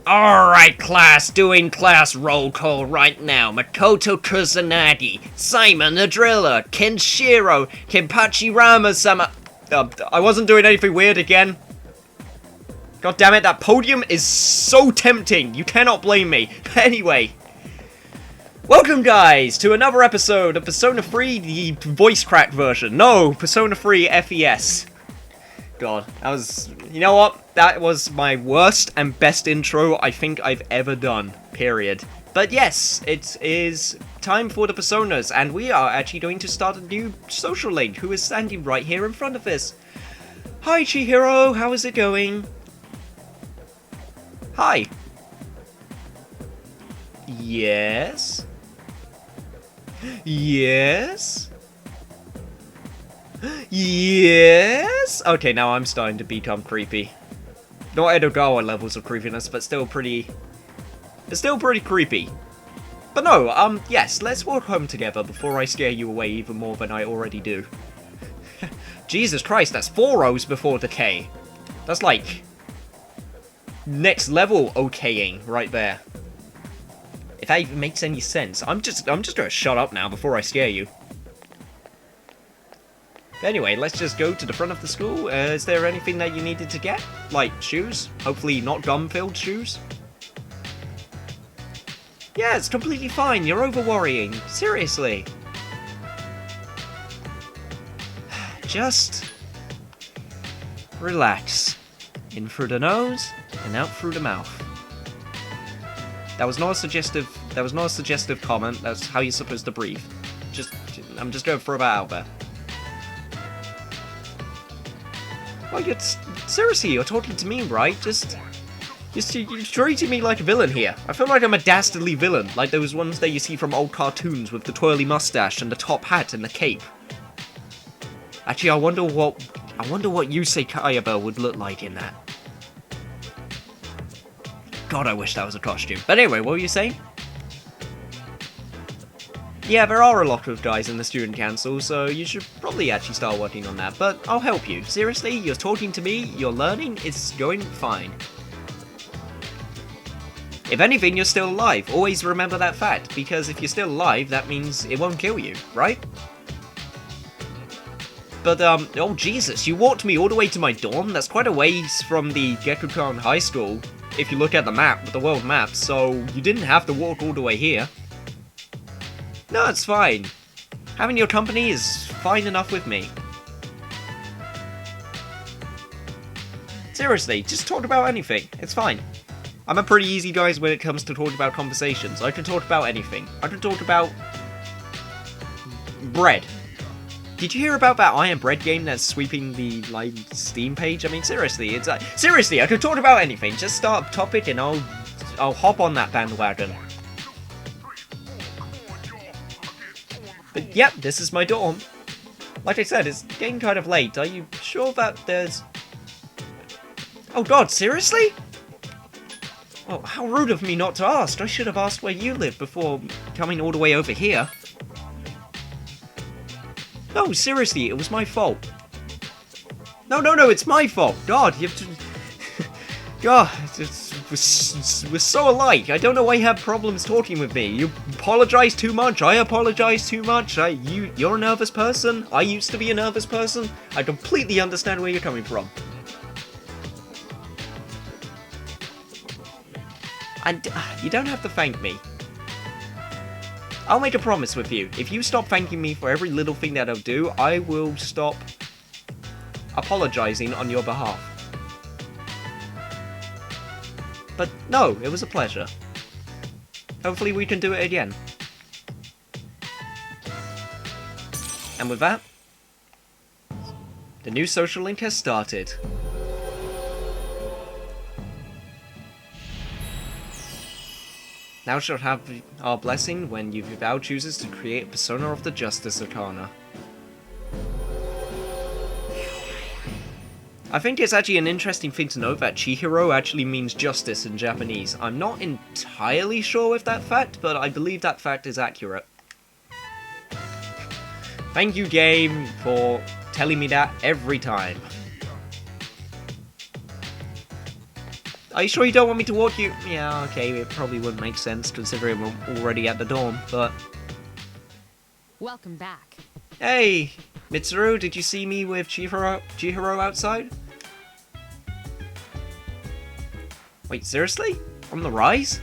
Alright, class, doing class roll call right now. Makoto Kusanagi, Simon the Driller, Kenshiro, Kenpachi Rama-sama. I wasn't doing anything weird again. God damn it, that podium is so tempting. You cannot blame me. Anyway. Welcome, guys, to another episode of Persona 3, the voice crack version. No, Persona 3 FES. God, that was... You know what? That was my worst and best intro I think I've ever done. Period. But yes, it is time for the Personas, and we are actually going to start a new social link who is standing right here in front of us. Hi, Chihiro. How is it going? Hi. Yes? Yes? Yes? Okay, now I'm starting to become creepy. Not Edogawa levels of creepiness, but still pretty... It's still pretty creepy. But no, yes, let's walk home together before I scare you away even more than I already do. Jesus Christ, that's 4 rows before the K. That's like... next level okaying right there. If that even makes any sense. I'm just gonna shut up now before I scare you. Anyway, let's just go to the front of the school. Is there anything that you needed to get? Like shoes? Hopefully not gum-filled shoes? Yeah, it's completely fine. You're over-worrying. Seriously. Just... relax. In through the nose, and out through the mouth. That was not a suggestive comment. That's how you're supposed to breathe. I'm just gonna throw that out there. Like, seriously, you're talking to me, right? You're treating me like a villain here. I feel like I'm a dastardly villain, like those ones that you see from old cartoons with the twirly mustache and the top hat and the cape. Actually, I wonder what Yusei Kayaba would look like in that. God, I wish that was a costume. But anyway, what were you saying? Yeah, there are a lot of guys in the student council, so you should probably actually start working on that, but I'll help you. Seriously, you're talking to me, you're learning, it's going fine. If anything, you're still alive. Always remember that fact, because if you're still alive, that means it won't kill you, right? But, oh Jesus, you walked me all the way to my dorm? That's quite a ways from the Gekukan High School, if you look at the map, the world map, so you didn't have to walk all the way here. No, it's fine. Having your company is fine enough with me. Seriously, just talk about anything. It's fine. I'm a pretty easy guy when it comes to talking about conversations. I can talk about anything. I can talk about... bread. Did you hear about that Iron Bread game that's sweeping the, like, Steam page? I mean, seriously, it's seriously, I could talk about anything. Just start a topic and I'll hop on that bandwagon. But yep, this is my dorm. Like I said, it's getting kind of late. Are you sure that there's... Oh god, seriously? Oh, how rude of me not to ask. I should have asked where you live before coming all the way over here. No, seriously, it was my fault. No, it's my fault. God, you have to... God, we're so alike. I don't know why you have problems talking with me. You apologize too much. I apologize too much. You're a nervous person. I used to be a nervous person. I completely understand where you're coming from. And you don't have to thank me. I'll make a promise with you. If you stop thanking me for every little thing that I'll do, I will stop apologizing on your behalf. But no, it was a pleasure. Hopefully we can do it again. And with that, the new social link has started. Thou shalt have our blessing when thou chooses to create a persona of the Justice Arcana. I think it's actually an interesting thing to note that Chihiro actually means justice in Japanese. I'm not entirely sure with that fact, but I believe that fact is accurate. Thank you, game, for telling me that every time. Are you sure you don't want me to walk you? Yeah, okay, it probably wouldn't make sense considering we're already at the dorm, but... Welcome back. Hey, Mitsuru, did you see me with Chihiro outside? Wait, seriously? On the rise?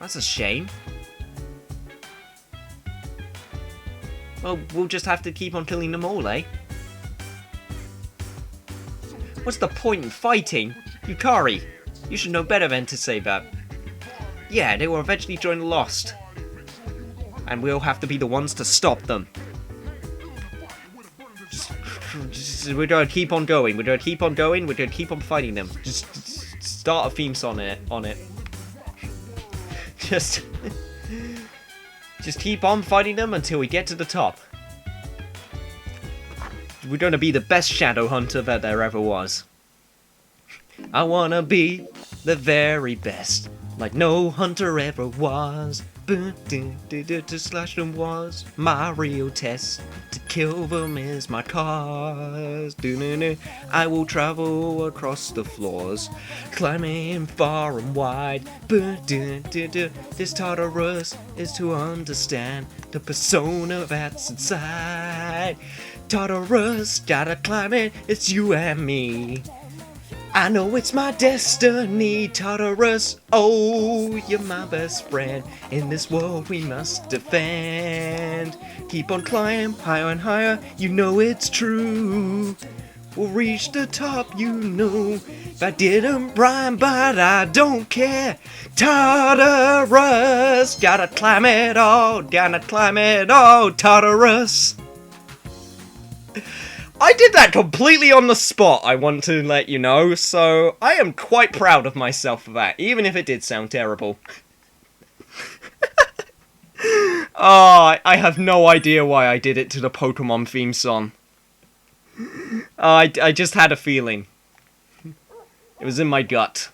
That's a shame. Well, we'll just have to keep on killing them all, eh? What's the point in fighting? Yukari, you should know better than to say that. Yeah, they will eventually join the Lost. And we'll have to be the ones to stop them. We're gonna keep on going, we're gonna keep on going, we're gonna keep on fighting them. Just start a theme song on it. Just keep on fighting them until we get to the top. We're gonna be the best shadow hunter that there ever was. I wanna be the very best, like no hunter ever was. To slash them was my real test. To kill them is my cause. I will travel across the floors, climbing far and wide. This Tartarus is to understand the persona that's inside. Tartarus, gotta climb it, it's you and me. I know it's my destiny, Tartarus. Oh, you're my best friend. In this world we must defend. Keep on climbing higher and higher, you know it's true. We'll reach the top, you know. That didn't rhyme, but I don't care. Tartarus, gotta climb it all, Tartarus. I did that completely on the spot, I want to let you know, so I am quite proud of myself for that, even if it did sound terrible. Oh, I have no idea why I did it to the Pokemon theme song. I just had a feeling. It was in my gut.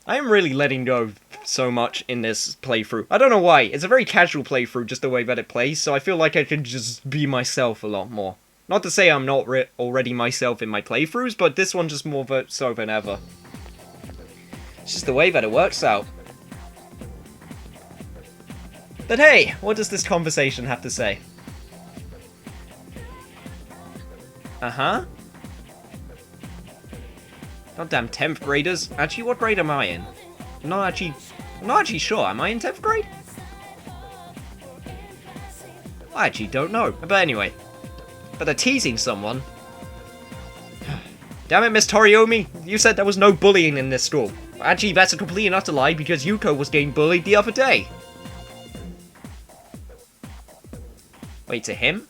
I am really letting go so much in this playthrough. I don't know why. It's a very casual playthrough, just the way that it plays, so I feel like I can just be myself a lot more. Not to say I'm not already myself in my playthroughs, but this one just more so than ever. It's just the way that it works out. But hey, what does this conversation have to say? Uh-huh. Goddamn 10th graders. Actually, what grade am I in? I'm not actually sure. Am I in 10th grade? I actually don't know. But anyway. But they're teasing someone. Damn it, Miss Toriomi. You said there was no bullying in this school. Actually, that's a complete and utter lie because Yuko was getting bullied the other day. Wait, to him?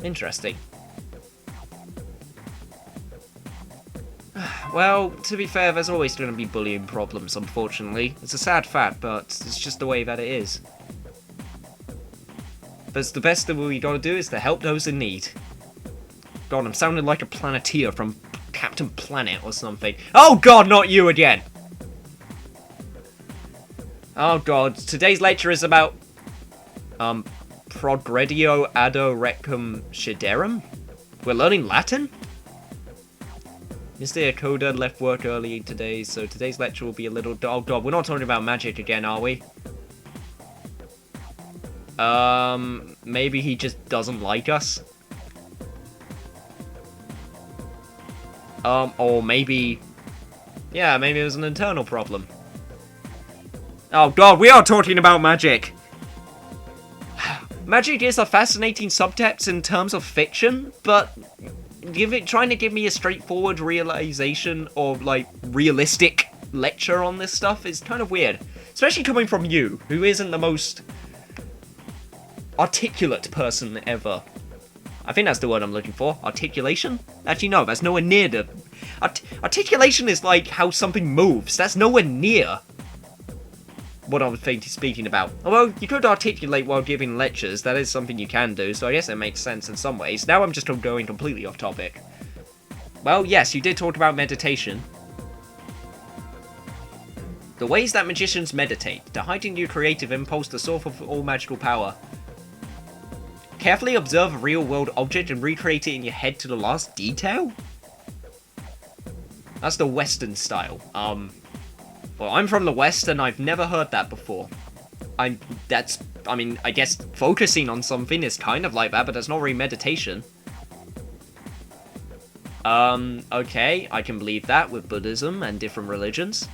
Interesting. Well, to be fair, there's always going to be bullying problems, unfortunately. It's a sad fact, but it's just the way that it is. But the best that we gotta do is to help those in need. God, I'm sounding like a Planeteer from Captain Planet or something. Oh god, not you again! Oh god, today's lecture is about... Progredio Ado Recum Sciderum? We're learning Latin? Mr. Akoda left work early today, so today's lecture will be a little... Oh god, we're not talking about magic again, are we? Maybe he just doesn't like us? Or maybe... Yeah, maybe it was an internal problem. Oh god, we are talking about magic! Magic is a fascinating subtext in terms of fiction, but trying to give me a straightforward realization of, like, realistic lecture on this stuff is kind of weird. Especially coming from you, who isn't the most articulate person ever. I think that's the word I'm looking for. Articulation? Actually, no, that's nowhere near the... Articulation is like how something moves. That's nowhere near what I was speaking about. Although, you could articulate while giving lectures, that is something you can do, so I guess it makes sense in some ways. Now I'm just going completely off topic. Well, yes, you did talk about meditation. The ways that magicians meditate, to heighten your creative impulse, the source of all magical power. Carefully observe a real-world object and recreate it in your head to the last detail? That's the Western style. Well, I'm from the West and I've never heard that before. I mean, I guess focusing on something is kind of like that, but that's not really meditation. Okay, I can believe that with Buddhism and different religions.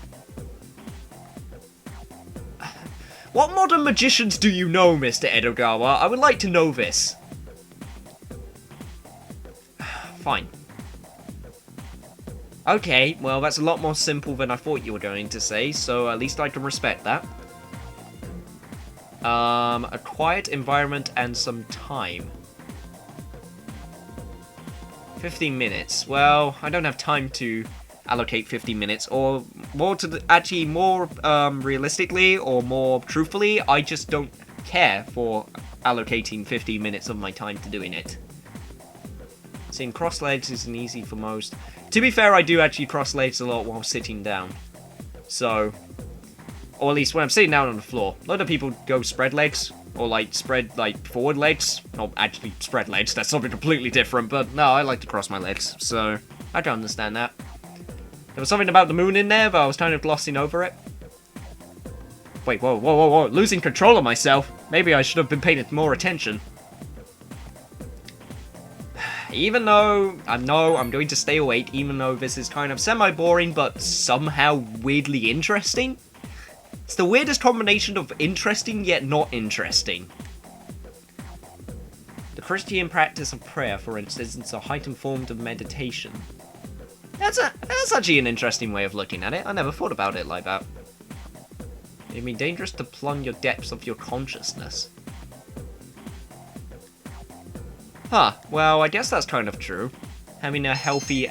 What modern magicians do you know, Mr. Edogawa? I would like to know this. Fine. Okay, well, that's a lot more simple than I thought you were going to say, so at least I can respect that. A quiet environment and some time. 15 minutes. Well, I don't have time to allocate 15 minutes, or more realistically, or more truthfully, I just don't care for allocating 15 minutes of my time to doing it. Seeing cross legs isn't easy for most. To be fair, I do actually cross legs a lot while sitting down. So, or at least when I'm sitting down on the floor. A lot of people go spread legs, or like spread like forward legs. Not actually spread legs, that's something completely different, but no, I like to cross my legs, so I can understand that. There was something about the moon in there, but I was kind of glossing over it. Wait, whoa, losing control of myself. Maybe I should have been paying more attention. Even though I know I'm going to stay awake, even though this is kind of semi-boring, but somehow weirdly interesting. It's the weirdest combination of interesting yet not interesting. The Christian practice of prayer, for instance, is a heightened form of meditation. That's actually an interesting way of looking at it. I never thought about it like that. It'd be dangerous to plumb your depths of your consciousness. Huh, well, I guess that's kind of true. Having a healthy,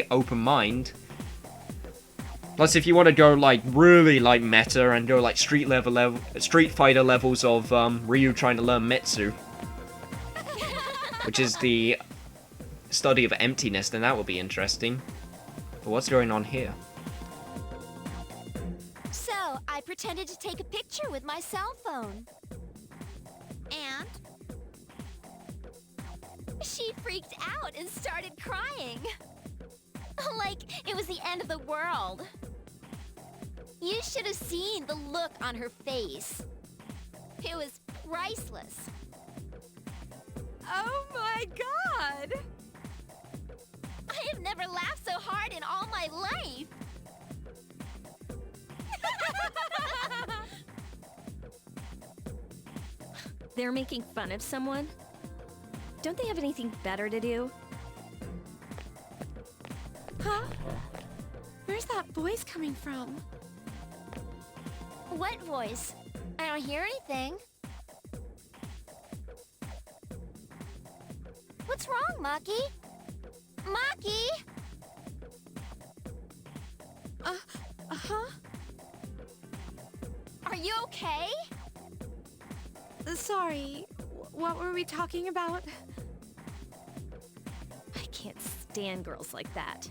open mind. Plus, if you want to go, like, really, like, meta and go, like, Street Fighter levels of, Ryu trying to learn Metsu. Which is the study of emptiness, then that would be interesting. But what's going on here? So, I pretended to take a picture with my cell phone. And? She freaked out and started crying. Like it was the end of the world. You should have seen the look on her face. It was priceless. Oh my god! I have never laughed so hard in all my life. They're making fun of someone? Don't they have anything better to do? Huh? Where's that voice coming from? What voice? I don't hear anything. What's wrong, Maki? Maki? Uh-huh. Are you okay? Sorry, what were we talking about? I can't stand girls like that.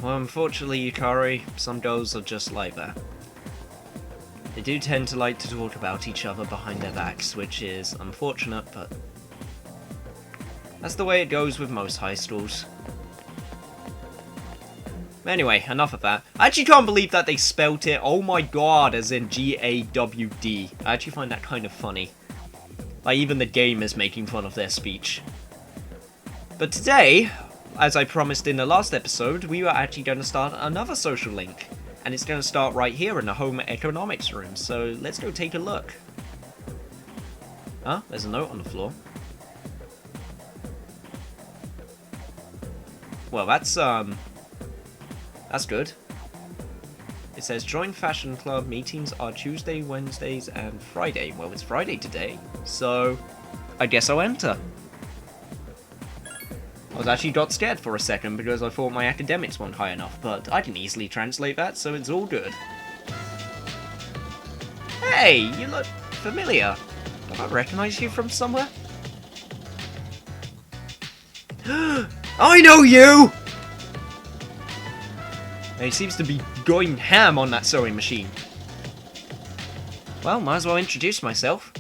Well, unfortunately, Yukari, some girls are just like that. They do tend to like to talk about each other behind their backs, which is unfortunate, but that's the way it goes with most high schools. Anyway, enough of that. I actually can't believe that they spelt it, oh my god, as in G-A-W-D. I actually find that kind of funny. Like, even the game is making fun of their speech. But today, as I promised in the last episode, we were actually going to start another social link. And it's going to start right here in the home economics room, so let's go take a look. Huh? There's a note on the floor. Well, that's good. It says, join fashion club, meetings are Tuesday, Wednesdays, and Friday. Well, it's Friday today, so I guess I'll enter. I was actually got scared for a second because I thought my academics weren't high enough, but I can easily translate that, so it's all good. Hey, you look familiar. Do I recognize you from somewhere? I know you! And he seems to be going ham on that sewing machine. Well, might as well introduce myself.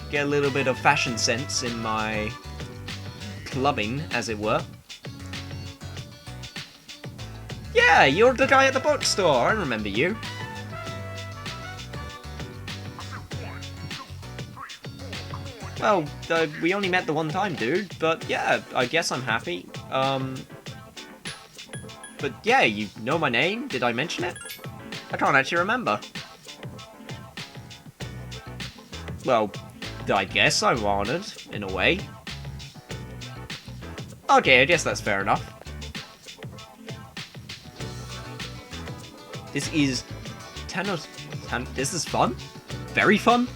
Get a little bit of fashion sense in my clubbing, as it were. Yeah, you're the guy at the bookstore. I remember you. Well, we only met the one time, dude. But yeah, I guess I'm happy. But yeah, you know my name? Did I mention it? I can't actually remember. Well, I guess I'm honored, in a way. Okay, I guess that's fair enough. This is... this is fun? Very fun?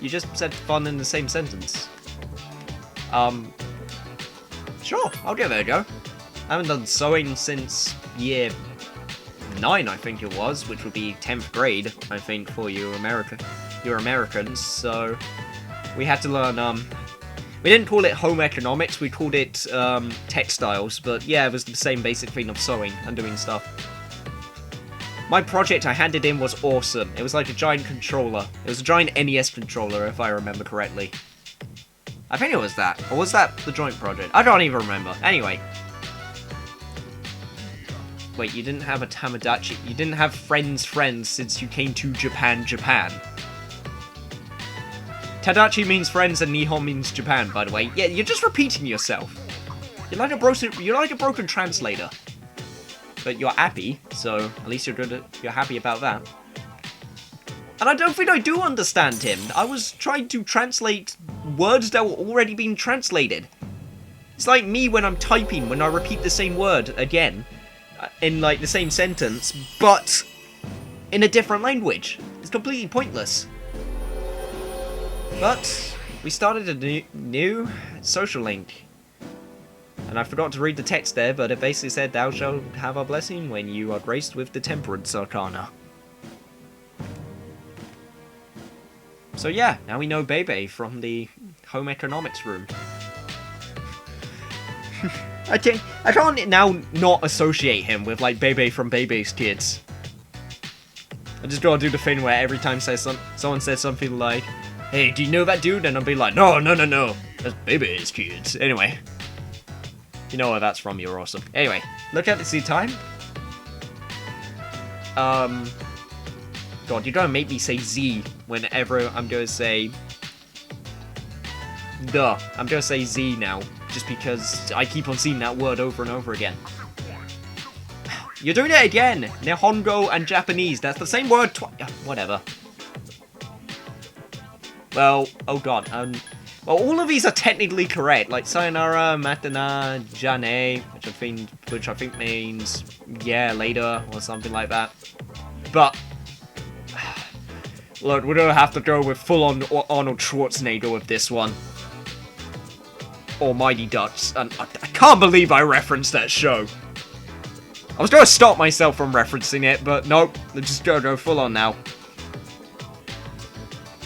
You just said fun in the same sentence. Sure, I'll give it a go. I haven't done sewing since year 9, I think it was, which would be 10th grade, I think, for you Americans, so we had to learn, we didn't call it home economics, we called it, textiles, but yeah, it was the same basic thing of sewing and doing stuff. My project I handed in was awesome. It was like a giant controller. It was a giant NES controller, if I remember correctly. I think it was that. Or was that the joint project? I don't even remember. Anyway. Wait, you didn't have a Tamagotchi? You didn't have friends since you came to Japan. Tadachi means friends and Nihon means Japan, by the way. Yeah, you're just repeating yourself. You're like a broken translator. But you're happy, so at least you're happy about that. And I don't think I do understand him. I was trying to translate words that were already being translated. It's like me when I'm typing, when I repeat the same word again, in like the same sentence, but in a different language. It's completely pointless. But we started a new social link. And I forgot to read the text there, but it basically said, "Thou shalt have a blessing when you are graced with the Temperance Arcana." So yeah, now we know Bebe from the home economics room. I can't now not associate him with like Bebe from Bebe's Kids. I just gotta do the thing where every time someone says something like, "Hey, do you know that dude?" And I'll be like, no, that's Bebe's Kids. Anyway. You know where that's from, you're awesome. Anyway, look at the seed time. God, you're gonna make me say Z whenever I'm gonna say... Duh. I'm gonna say Z now, just because I keep on seeing that word over and over again. You're doing it again! Nihongo and Japanese, that's the same word whatever. Well, oh god, well, all of these are technically correct, like sayonara, matana, jane, which I think means yeah, later, or something like that. But look, we're gonna have to go with full-on Arnold Schwarzenegger with this one. Almighty Ducks, and I can't believe I referenced that show. I was gonna stop myself from referencing it, but nope, I'm just gonna go full-on now.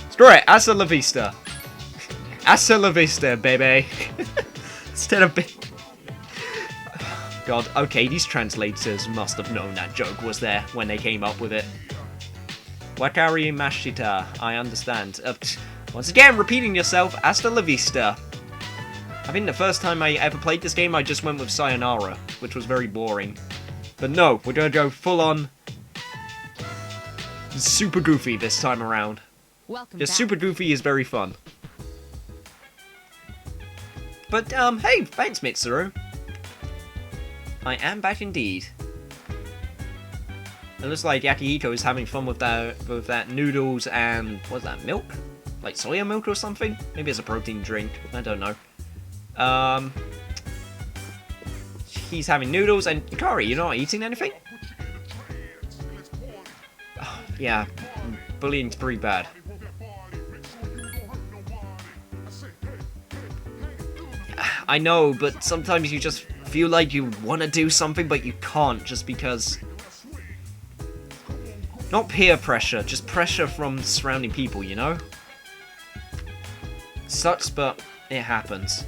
Screw it, hasta la vista. Hasta la vista, baby. Instead of... God, okay, these translators must have known that joke was there when they came up with it. Wakari Mashita, I understand. Once again, repeating yourself, hasta la vista. I think the first time I ever played this game, I just went with sayonara, which was very boring. But no, we're gonna go full-on... super goofy this time around. Welcome Just back. super goofy is very fun. But, hey, thanks, Mitsuru. I am back indeed. It looks like Yakihiko is having fun with that noodles and, what's that, milk? Like soya milk or something? Maybe it's a protein drink, I don't know. He's having noodles, and Ikari, you're not eating anything? Oh, yeah, bullying's pretty bad. I know, but sometimes you just feel like you want to do something, but you can't, just because... Not peer pressure, just pressure from surrounding people, you know? Sucks, but it happens.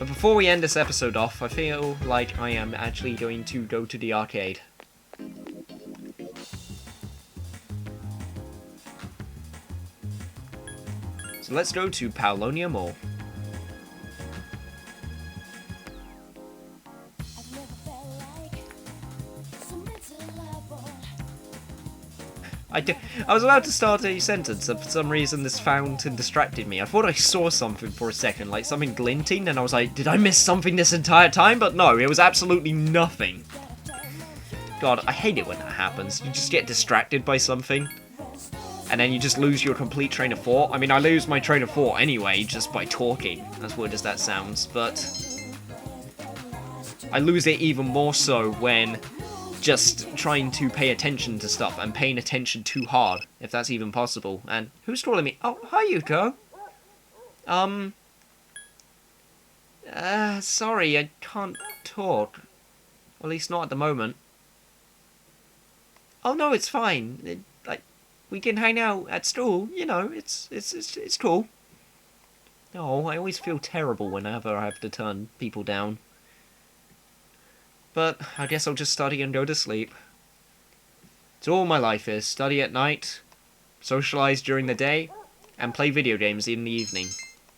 But before we end this episode off, I feel like I am actually going to go to the arcade. So let's go to Paulonia Mall. I was about to start a sentence, and for some reason this fountain distracted me. I thought I saw something for a second, like something glinting, and I was like, did I miss something this entire time? But no, it was absolutely nothing. God, I hate it when that happens. You just get distracted by something, and then you just lose your complete train of thought. I mean, I lose my train of thought anyway, just by talking, as weird as that sounds, but I lose it even more so when just trying to pay attention to stuff and paying attention too hard, if that's even possible. And who's calling me? Oh, hi, Yuko. Sorry, I can't talk. Or at least not at the moment. Oh no, it's fine. We can hang out at school. You know, it's cool. No, I always feel terrible whenever I have to turn people down. But I guess I'll just study and go to sleep. It's all my life is. Study at night, socialise during the day, and play video games in the evening.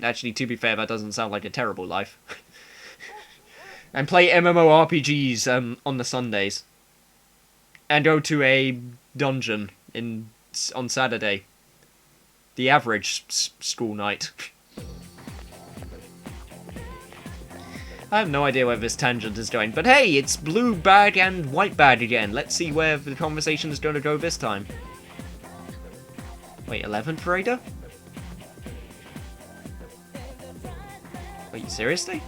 Actually, to be fair, that doesn't sound like a terrible life. And play MMORPGs on the Sundays. And go to a dungeon on Saturday. The average school night. I have no idea where this tangent is going, but hey, it's blue bag and white bag again. Let's see where the conversation is going to go this time. Wait, 11th Raider? Wait, seriously?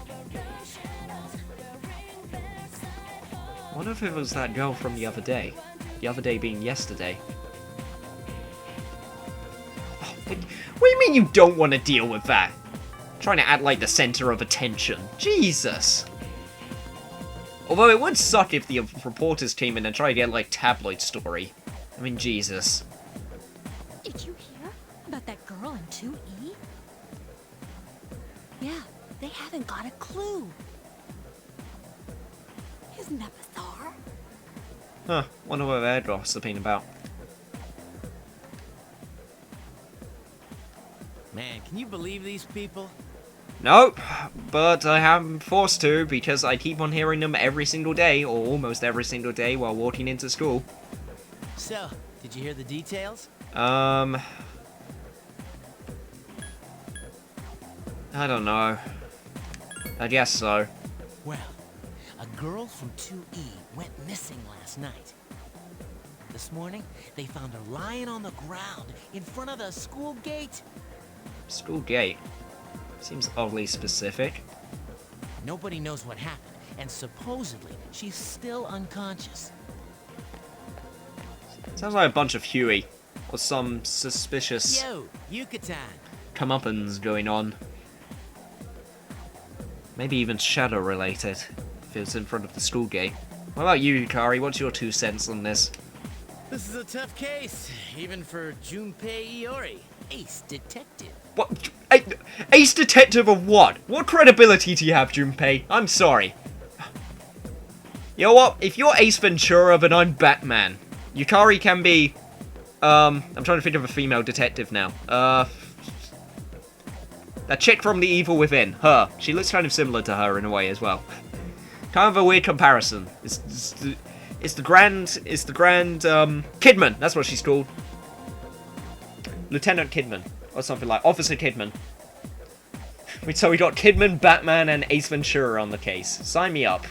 I wonder if it was that girl from the other day. The other day being yesterday. Oh, what do you mean you don't want to deal with that? Trying to act like the center of attention. Jesus. Although it would suck if the reporters came in and tried to get, like, tabloid story. I mean, Jesus. Did you hear about that girl in 2E? Yeah, they haven't got a clue. Isn't that bizarre? Huh, wonder what they're gossiping about. Man, can you believe these people? Nope, but I am forced to because I keep on hearing them every single day, or almost every single day, while walking into school. So, did you hear the details? I don't know. I guess so. Well, a girl from 2E went missing last night. This morning, they found her lying on the ground in front of the school gate. School gate? Seems oddly specific. Nobody knows what happened, and supposedly, she's still unconscious. Sounds like a bunch of Huey, or some suspicious Yo, Yucatan! comeuppance going on. Maybe even shadow related, if it's in front of the school gate. What about you, Hikari? What's your 2 cents on this? This is a tough case, even for Junpei Iori, ace detective. What? Ace detective of what? What credibility do you have, Junpei? I'm sorry. You know what? If you're Ace Ventura, then I'm Batman. Yukari can be... I'm trying to think of a female detective now. That chick from The Evil Within. Her. She looks kind of similar to her in a way as well. Kind of a weird comparison. It's the Grand, Kidman. That's what she's called. Lieutenant Kidman. Or something like Officer Kidman. So we got Kidman, Batman, and Ace Ventura on the case. Sign me up.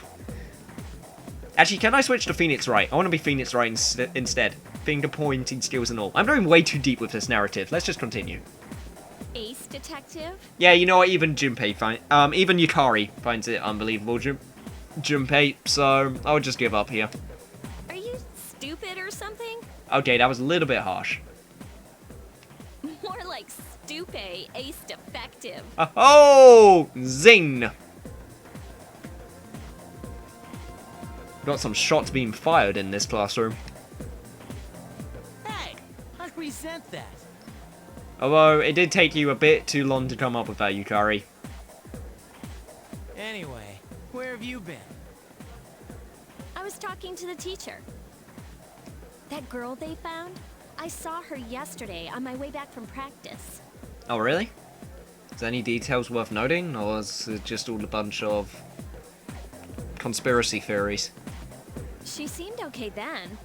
Actually, can I switch to Phoenix Wright? I want to be Phoenix Wright instead. Finger pointing skills and all. I'm going way too deep with this narrative. Let's just continue. Ace detective? Yeah, you know what? Even Junpei even Yukari finds it unbelievable, Junpei. So I would just give up here. Are you stupid or something? Okay, that was a little bit harsh. More like stupe, ace defective. Oh, zing! Got some shots being fired in this classroom. Hey, I resent that. Although, it did take you a bit too long to come up with that, Yukari. Anyway, where have you been? I was talking to the teacher. That girl they found? I saw her yesterday on my way back from practice. Oh, really? Is there any details worth noting, or is it just all a bunch of conspiracy theories? She seemed okay then.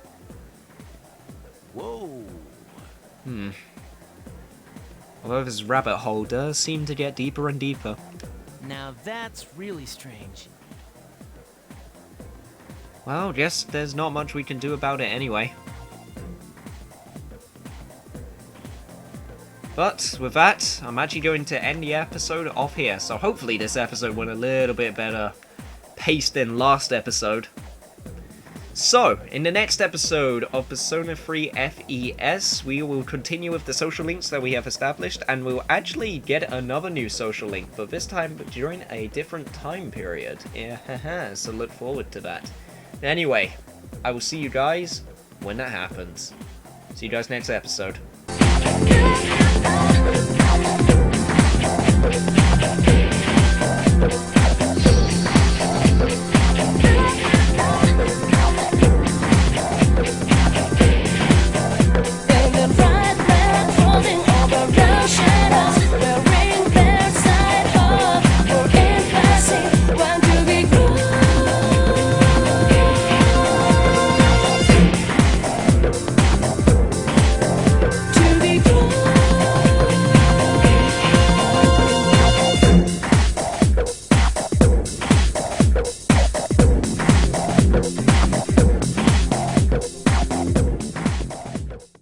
Whoa. Although this rabbit hole does seem to get deeper and deeper. Now that's really strange. Well, guess there's not much we can do about it anyway. But with that, I'm actually going to end the episode off here. So hopefully this episode went a little bit better paced than last episode. So, in the next episode of Persona 3 FES, we will continue with the social links that we have established, and we'll actually get another new social link, but this time during a different time period. Yeah, so look forward to that. Anyway, I will see you guys when that happens. See you guys next episode. Thank you.